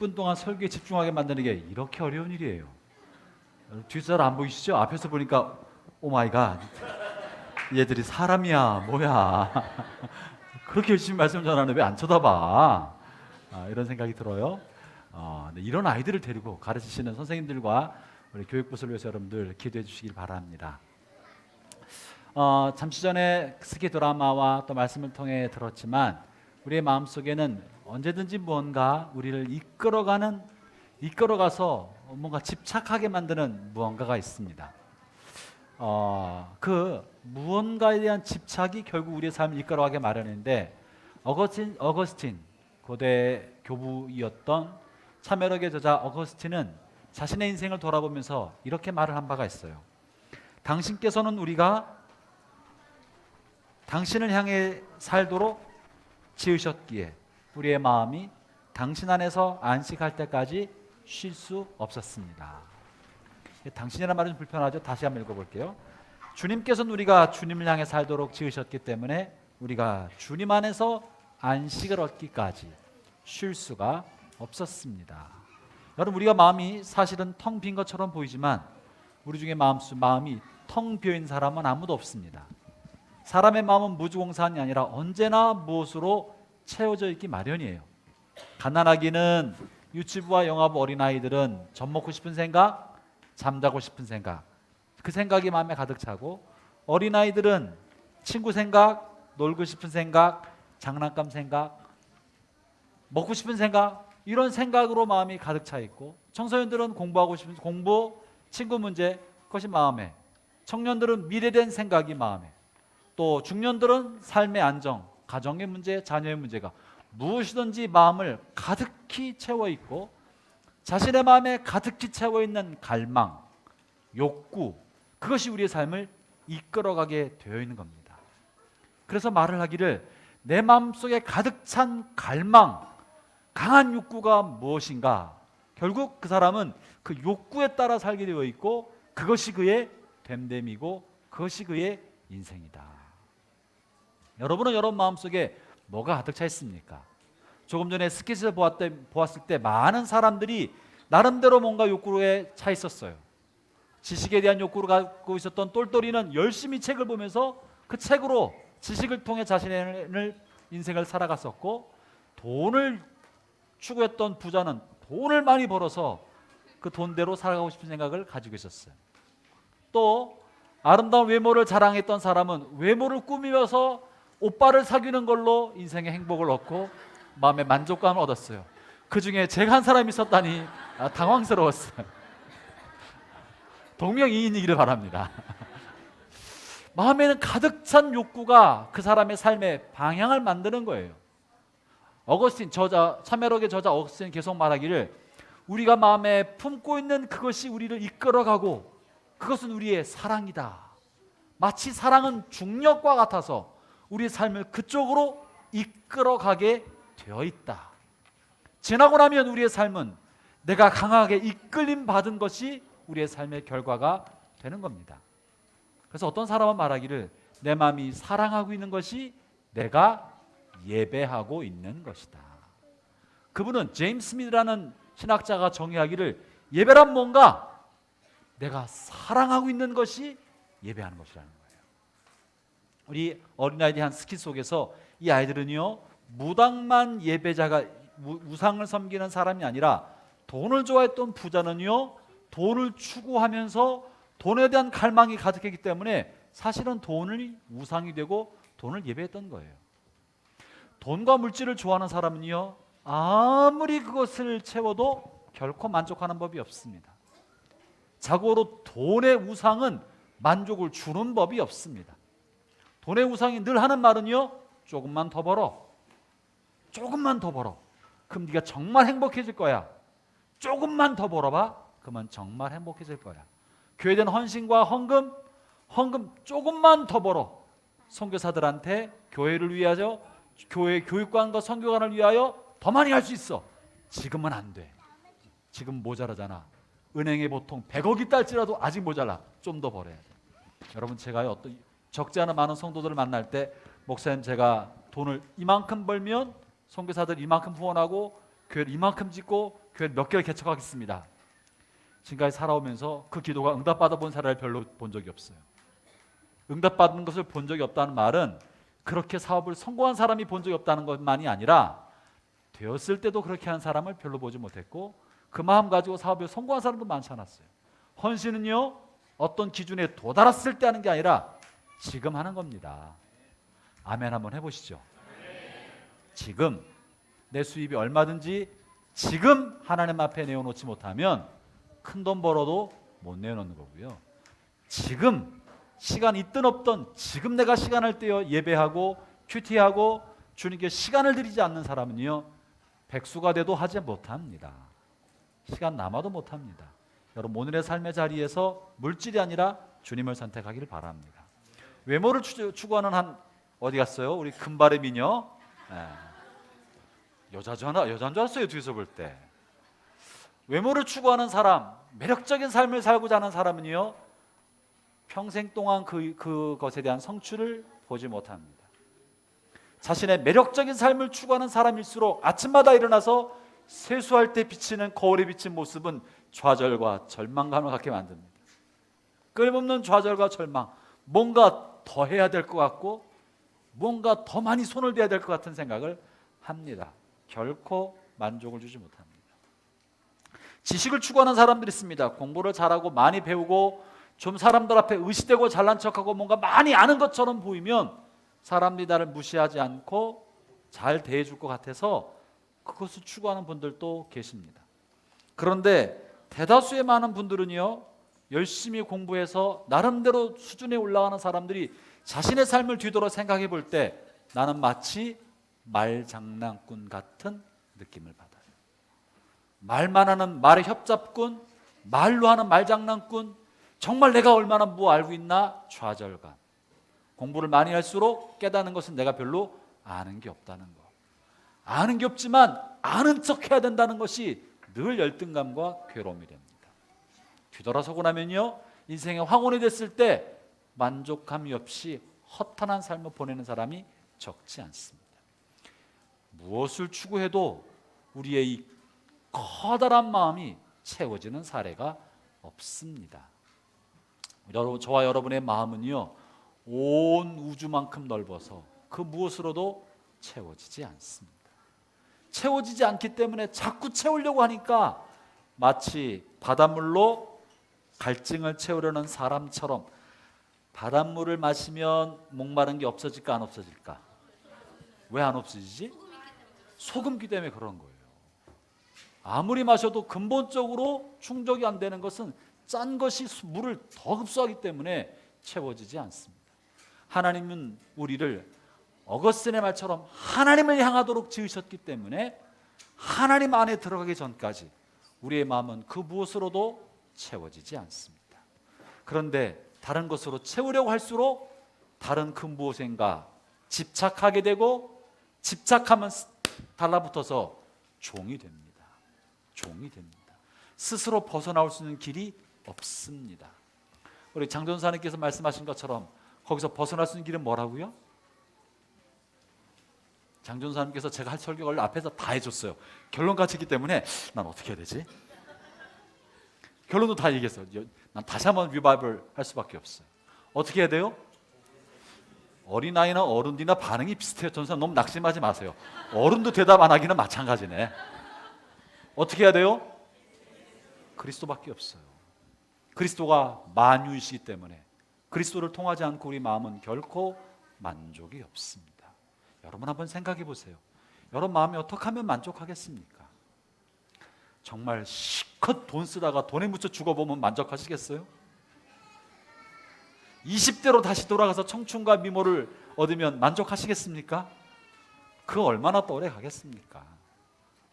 10분 동안 설교에 집중하게 만드는 게 이렇게 어려운 일이에요. 뒷살 안 보이시죠? 앞에서 보니까 오 마이 갓, 얘들이 사람이야 뭐야. 그렇게 열심히 말씀 전하는데 왜 안 쳐다봐? 이런 생각이 들어요. 네, 이런 아이들을 데리고 가르치시는 선생님들과 우리 교육부를 위해서 여러분들 기도해 주시길 바랍니다. 잠시 전에 스키 드라마와 또 말씀을 통해 들었지만 우리의 마음속에는 언제든지 무언가 우리를 이끌어가서 뭔가 집착하게 만드는 무언가가 있습니다. 그 무언가에 대한 집착이 결국 우리의 삶을 이끌어가게 마련인데 어거스틴 고대 교부이었던 참회록의 저자 어거스틴은 자신의 인생을 돌아보면서 이렇게 말을 한 바가 있어요. 당신께서는 우리가 당신을 향해 살도록 지으셨기에 우리의 마음이 당신 안에서 안식할 때까지 쉴 수 없었습니다. 당신이라는 말은 좀 불편하죠? 다시 한번 읽어볼게요. 주님께서는 우리가 주님을 향해 살도록 지으셨기 때문에 우리가 주님 안에서 안식을 얻기까지 쉴 수가 없었습니다. 여러분, 우리가 마음이 사실은 텅 빈 것처럼 보이지만 우리 중에 마음이 텅 비어있는 사람은 아무도 없습니다. 사람의 마음은 무주공산이 아니라 언제나 무엇으로 채워져 있기 마련이에요. 가난하기는 유치부와 영아부 어린아이들은 젖 먹고 싶은 생각, 잠자고 싶은 생각, 그 생각이 마음에 가득 차고, 어린아이들은 친구 생각, 놀고 싶은 생각, 장난감 생각, 먹고 싶은 생각, 이런 생각으로 마음이 가득 차 있고, 청소년들은 공부하고 싶은 공부, 친구 문제, 그것이 마음에, 청년들은 미래에 대한 생각이 마음에, 또 중년들은 삶의 안정, 가정의 문제, 자녀의 문제가 무엇이든지 마음을 가득히 채워 있고, 자신의 마음에 가득히 채워 있는 갈망, 욕구, 그것이 우리의 삶을 이끌어가게 되어 있는 겁니다. 그래서 말을 하기를 내 마음속에 가득 찬 갈망, 강한 욕구가 무엇인가? 결국 그 사람은 그 욕구에 따라 살게 되어 있고, 그것이 그의 됨됨이고 그것이 그의 인생이다. 여러분은 여러분 마음속에 뭐가 가득 차 있습니까? 조금 전에 스킷을 보았을 때 많은 사람들이 나름대로 뭔가 욕구에 차 있었어요. 지식에 대한 욕구를 갖고 있었던 똘똘이는 열심히 책을 보면서 그 책으로 지식을 통해 자신의 인생을 살아갔었고, 돈을 추구했던 부자는 돈을 많이 벌어서 그 돈대로 살아가고 싶은 생각을 가지고 있었어요. 또 아름다운 외모를 자랑했던 사람은 외모를 꾸미면서 오빠를 사귀는 걸로 인생의 행복을 얻고 마음의 만족감을 얻었어요. 그 중에 제가 한 사람이 있었다니 당황스러웠어요. 동명이인이기를 바랍니다. 마음에는 가득 찬 욕구가 그 사람의 삶의 방향을 만드는 거예요. 참회록의 저자 어거스틴 계속 말하기를 우리가 마음에 품고 있는 그것이 우리를 이끌어가고 그것은 우리의 사랑이다. 마치 사랑은 중력과 같아서 우리의 삶을 그쪽으로 이끌어가게 되어 있다. 지나고 나면 우리의 삶은 내가 강하게 이끌림 받은 것이 우리의 삶의 결과가 되는 겁니다. 그래서 어떤 사람은 말하기를 내 마음이 사랑하고 있는 것이 내가 예배하고 있는 것이다. 그분은 제임스 스미스라는 신학자가 정의하기를 예배란 뭔가 내가 사랑하고 있는 것이 예배하는 것이라는 거예요. 우리 어린아이들이 한 스킷 속에서 이 아이들은요, 무당만 예배자가 우상을 섬기는 사람이 아니라 돈을 좋아했던 부자는요, 돈을 추구하면서 돈에 대한 갈망이 가득했기 때문에 사실은 돈이 우상이 되고 돈을 예배했던 거예요. 돈과 물질을 좋아하는 사람은요, 아무리 그것을 채워도 결코 만족하는 법이 없습니다. 자고로 돈의 우상은 만족을 주는 법이 없습니다. 돈의 우상이 늘 하는 말은요, 조금만 더 벌어, 조금만 더 벌어, 그럼 네가 정말 행복해질 거야. 조금만 더 벌어봐, 그러면 정말 행복해질 거야. 교회에 대한 헌신과 헌금 조금만 더 벌어, 선교사들한테 교회를 위하여, 교회 교육관과 선교관을 위하여 더 많이 할 수 있어. 지금은 안 돼. 지금 모자라잖아. 은행에 보통 100억이 딸지라도 아직 모자라. 좀 더 벌어야 돼. 여러분, 제가요, 적지 않은 많은 성도들을 만날 때 목사님, 제가 돈을 이만큼 벌면 선교사들 이만큼 후원하고 교회를 이만큼 짓고 교회를 몇 개를 개척하겠습니다. 지금까지 살아오면서 그 기도가 응답받아 본 사람을 별로 본 적이 없어요. 응답받은 것을 본 적이 없다는 말은 그렇게 사업을 성공한 사람이 본 적이 없다는 것만이 아니라 되었을 때도 그렇게 한 사람을 별로 보지 못했고 그 마음 가지고 사업에 성공한 사람도 많지 않았어요. 헌신은요, 어떤 기준에 도달했을 때 하는 게 아니라 지금 하는 겁니다. 아멘 한번 해보시죠. 지금 내 수입이 얼마든지 지금 하나님 앞에 내어놓지 못하면 큰 돈 벌어도 못 내어놓는 거고요. 지금 시간 있든 없든 지금 내가 시간을 떼어 예배하고 큐티하고 주님께 시간을 들이지 않는 사람은요, 백수가 돼도 하지 못합니다. 시간 남아도 못합니다. 여러분, 오늘의 삶의 자리에서 물질이 아니라 주님을 선택하기를 바랍니다. 외모를 추구하는 한 어디 갔어요? 우리 금발의 미녀. 여자인 줄 알았어요, 뒤에서 볼 때. 외모를 추구하는 사람, 매력적인 삶을 살고자 하는 사람은요, 평생 동안 그것에 대한 성취를 보지 못합니다. 자신의 매력적인 삶을 추구하는 사람일수록 아침마다 일어나서 세수할 때 비치는 거울에 비친 모습은 좌절과 절망감을 갖게 만듭니다. 끊임없는 좌절과 절망, 뭔가 더 해야 될 것 같고 뭔가 더 많이 손을 대야 될 것 같은 생각을 합니다. 결코 만족을 주지 못합니다. 지식을 추구하는 사람들이 있습니다. 공부를 잘하고 많이 배우고 좀 사람들 앞에 의시되고 잘난 척하고 뭔가 많이 아는 것처럼 보이면 사람들이 나를 무시하지 않고 잘 대해줄 것 같아서 그것을 추구하는 분들도 계십니다. 그런데 대다수의 많은 분들은요, 열심히 공부해서 나름대로 수준에 올라가는 사람들이 자신의 삶을 뒤돌아 생각해 볼 때 나는 마치 말장난꾼 같은 느낌을 받아요. 말만 하는 말의 협잡꾼, 말로 하는 말장난꾼, 정말 내가 얼마나 뭐 알고 있나 좌절감. 공부를 많이 할수록 깨닫는 것은 내가 별로 아는 게 없다는 거. 아는 게 없지만 아는 척 해야 된다는 것이 늘 열등감과 괴로움이 됩니다. 뒤돌아서고 나면요, 인생의 황혼이 됐을 때 만족감이 없이 허탄한 삶을 보내는 사람이 적지 않습니다. 무엇을 추구해도 우리의 이 커다란 마음이 채워지는 사례가 없습니다. 저와 여러분의 마음은요, 온 우주만큼 넓어서 그 무엇으로도 채워지지 않습니다. 채워지지 않기 때문에 자꾸 채우려고 하니까 마치 바닷물로 갈증을 채우려는 사람처럼 바닷물을 마시면 목마른 게 없어질까 안 없어질까? 왜 안 없어지지? 소금기 때문에 그런 거예요. 아무리 마셔도 근본적으로 충족이 안 되는 것은 짠 것이 물을 더 흡수하기 때문에 채워지지 않습니다. 하나님은 우리를 어거스틴의 말처럼 하나님을 향하도록 지으셨기 때문에 하나님 안에 들어가기 전까지 우리의 마음은 그 무엇으로도 채워지지 않습니다. 그런데 다른 것으로 채우려고 할수록 다른 그 무엇인가 집착하게 되고 집착하면 달라붙어서 종이 됩니다. 종이 됩니다. 스스로 벗어나올 수 있는 길이 없습니다. 우리 장 전사님께서 말씀하신 것처럼 거기서 벗어날 수 있는 길은 뭐라고요? 장 전사님께서 제가 할 설교를 앞에서 다 해줬어요. 결론까지 했기 때문에 난 어떻게 해야 되지? 결론도 다 얘기했어요. 난 다시 한번 리바이벌 할 수밖에 없어요. 어떻게 해야 돼요? 어린아이나 어른이나 반응이 비슷해요. 전사 너무 낙심하지 마세요. 어른도 대답 안 하기는 마찬가지네. 어떻게 해야 돼요? 그리스도밖에 없어요. 그리스도가 만유이시기 때문에 그리스도를 통하지 않고 우리 마음은 결코 만족이 없습니다. 여러분 한번 생각해 보세요. 여러분 마음이 어떻게 하면 만족하겠습니까? 정말 실컷 돈 쓰다가 돈에 묻혀 죽어보면 만족하시겠어요? 20대로 다시 돌아가서 청춘과 미모를 얻으면 만족하시겠습니까? 그 얼마나 또 오래 가겠습니까?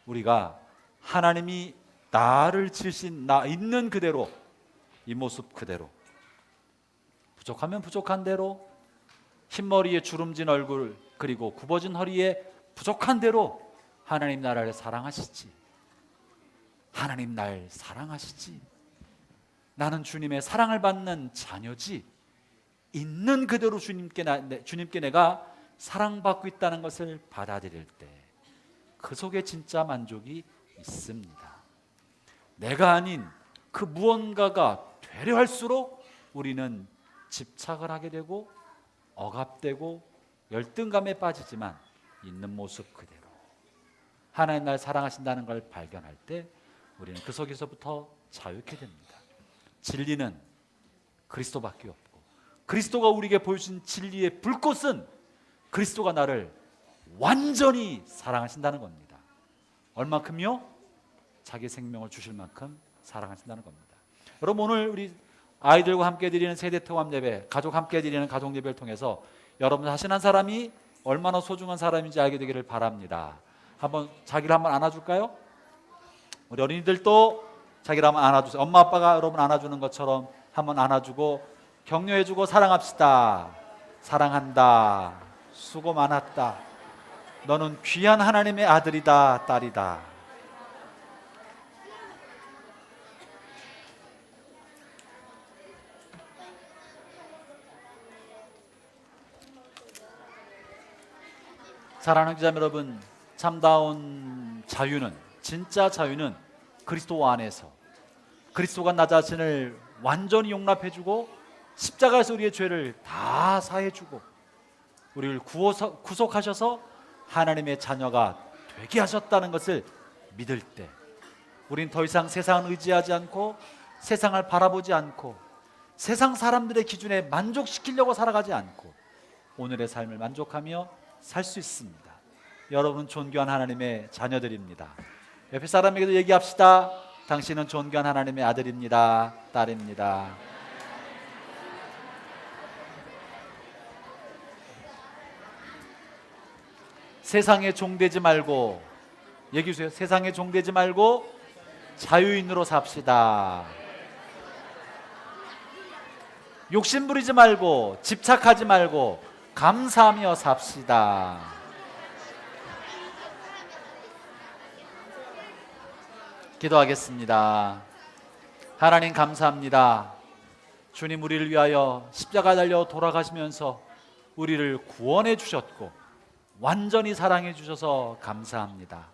우리가 하나님이 나를 지으신 나 있는 그대로, 이 모습 그대로, 부족하면 부족한 대로, 흰머리에 주름진 얼굴 그리고 굽어진 허리에 부족한 대로 하나님 나라를 사랑하시지. 하나님 날 사랑하시지. 나는 주님의 사랑을 받는 자녀지. 있는 그대로 주님께 내가 사랑받고 있다는 것을 받아들일 때 그 속에 진짜 만족이 있습니다. 내가 아닌 그 무언가가 되려 할수록 우리는 집착을 하게 되고 억압되고 열등감에 빠지지만 있는 모습 그대로 하나님 날 사랑하신다는 걸 발견할 때 우리는 그 속에서부터 자유케 됩니다. 진리는 그리스도밖에 없고 그리스도가 우리에게 보여준 진리의 불꽃은 그리스도가 나를 완전히 사랑하신다는 겁니다. 얼만큼요? 자기 생명을 주실 만큼 사랑하신다는 겁니다. 여러분, 오늘 우리 아이들과 함께 드리는 세대 통합 예배, 가족 함께 드리는 가족 예배를 통해서 여러분 자신 한 사람이 얼마나 소중한 사람인지 알게 되기를 바랍니다. 자기를 한번 안아줄까요? 우리 어린이들도 자기를 한번 안아주세요. 엄마 아빠가 여러분 안아주는 것처럼 한번 안아주고 격려해주고 사랑합시다. 사랑한다. 수고 많았다. 너는 귀한 하나님의 아들이다, 딸이다. 사랑하는 기자 여러분, 참다운 자유는, 진짜 자유는 그리스도 안에서 그리스도가 나 자신을 완전히 용납해주고 십자가에서 우리의 죄를 다 사해주고 우리를 구속하셔서 하나님의 자녀가 되게 하셨다는 것을 믿을 때 우린 더 이상 세상을 의지하지 않고 세상을 바라보지 않고 세상 사람들의 기준에 만족시키려고 살아가지 않고 오늘의 삶을 만족하며 살 수 있습니다. 여러분은 존귀한 하나님의 자녀들입니다. 옆에 사람에게도 얘기합시다. 당신은 존귀한 하나님의 아들입니다. 딸입니다. 세상에 종되지 말고, 얘기해 주세요. 세상에 종되지 말고 자유인으로 삽시다. 욕심 부리지 말고 집착하지 말고 감사하며 삽시다. 기도하겠습니다. 하나님 감사합니다. 주님 우리를 위하여 십자가 달려 돌아가시면서 우리를 구원해 주셨고 완전히 사랑해 주셔서 감사합니다.